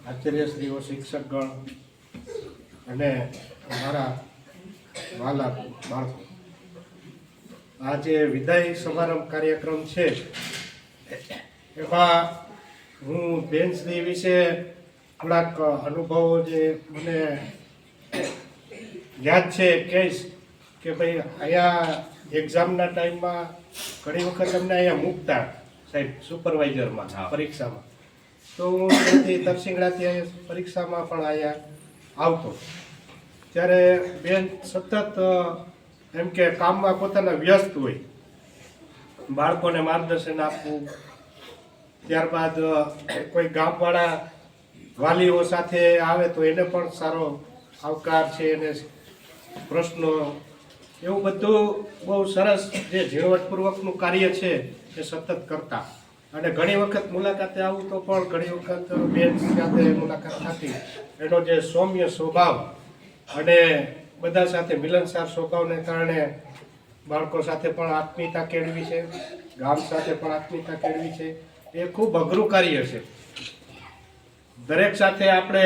આચાર્યશ્રીઓ, શિક્ષકગણ અને મારા વાલા બાળકો, આ જે વિદાય સમારંભ કાર્યક્રમ છે એમાં હું બેનશ્રી વિશે થોડાક અનુભવો જે મને યાદ છે કહીશ કે ભાઈ અહીંયા એક્ઝામના ટાઈમમાં ઘણી વખત અમને અહીંયા મૂકતા સાહેબ સુપરવાઇઝરમાં પરીક્ષામાં, તો હું ત્યાંથી તરસિંગડાથી પરીક્ષામાં પણ અહીંયા આવતો ત્યારે બેન સતત એમ કે કામમાં પોતાના વ્યસ્ત હોય, બાળકોને માર્ગદર્શન આપવું, ત્યારબાદ કોઈ ગામવાળા વાલીઓ સાથે આવે તો એને પણ સારો આવકાર છે, એને પ્રશ્નો, એવું બધું બહુ સરસ જે ઝીણવટપૂર્વકનું કાર્ય છે એ સતત કરતા. અને ઘણી વખત મુલાકાતે આવું તો પણ ઘણી વખત બેન સાથે મુલાકાત થતી. એનો જે સૌમ્ય સ્વભાવ અને બધા સાથે મિલનસાર સ્વભાવને કારણે બાળકો સાથે પણ આત્મીયતા કેળવી છે, ગામ સાથે પણ આત્મીયતા કેળવી છે. એ ખૂબ અઘરું કાર્ય છે. દરેક સાથે આપણે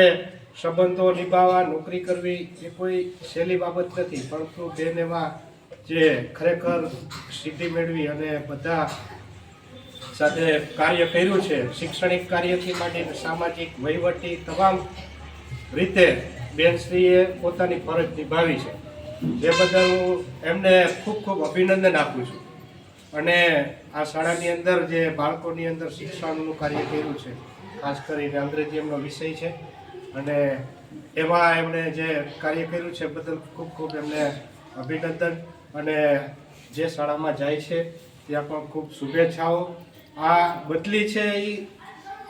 સંબંધો નિભાવવા, નોકરી કરવી એ કોઈ સહેલી બાબત નથી, પરંતુ બેન એમાં જે ખરેખર સિદ્ધિ મેળવી અને બધા સાથે કાર્ય કર્યું છે, શૈક્ષણિક કાર્યથી માંડીને સામાજિક, વહીવટી તમામ રીતે બેનશ્રીએ પોતાની ફરજ નિભાવી છે. જે બદલ હું એમને ખૂબ ખૂબ અભિનંદન આપું છું. અને આ શાળાની અંદર જે બાળકોની અંદર શિક્ષણનું કાર્ય કર્યું છે, ખાસ કરીને અંગ્રેજી એમનો વિષય છે, અને એમાં એમણે જે કાર્ય કર્યું છે બદલ ખૂબ ખૂબ એમને અભિનંદન. અને જે શાળામાં જાય છે ત્યાં પણ ખૂબ શુભેચ્છાઓ. આ બદલી છે એ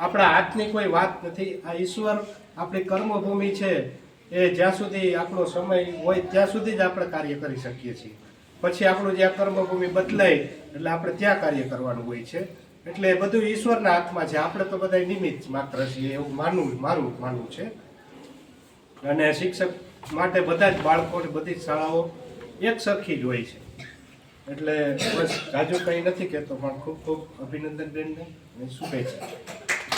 આપણા હાથની કોઈ વાત નથી. આ ઈશ્વર આપણી કર્મભૂમિ છે, એ જ્યાં સુધી આપણો સમય હોય ત્યાં સુધી જ આપણે કાર્ય કરી શકીએ છીએ. પછી આપણું જ્યાં કર્મભૂમિ બદલાય એટલે આપણે ત્યાં કાર્ય કરવાનું હોય છે. એટલે બધું ઈશ્વરના હાથમાં છે, આપણે તો બધા નિમિત્ત માત્ર છીએ, એવું મારું માનવું છે. અને શિક્ષક માટે બધા જ બાળકો, બધી જ શાળાઓ એક સરખી જ હોય છે. એટલે બસ જાજુ કંઈ નથી કહેતો, પણ ખૂબ ખૂબ અભિનંદન બેનને અને શુભેચ્છા.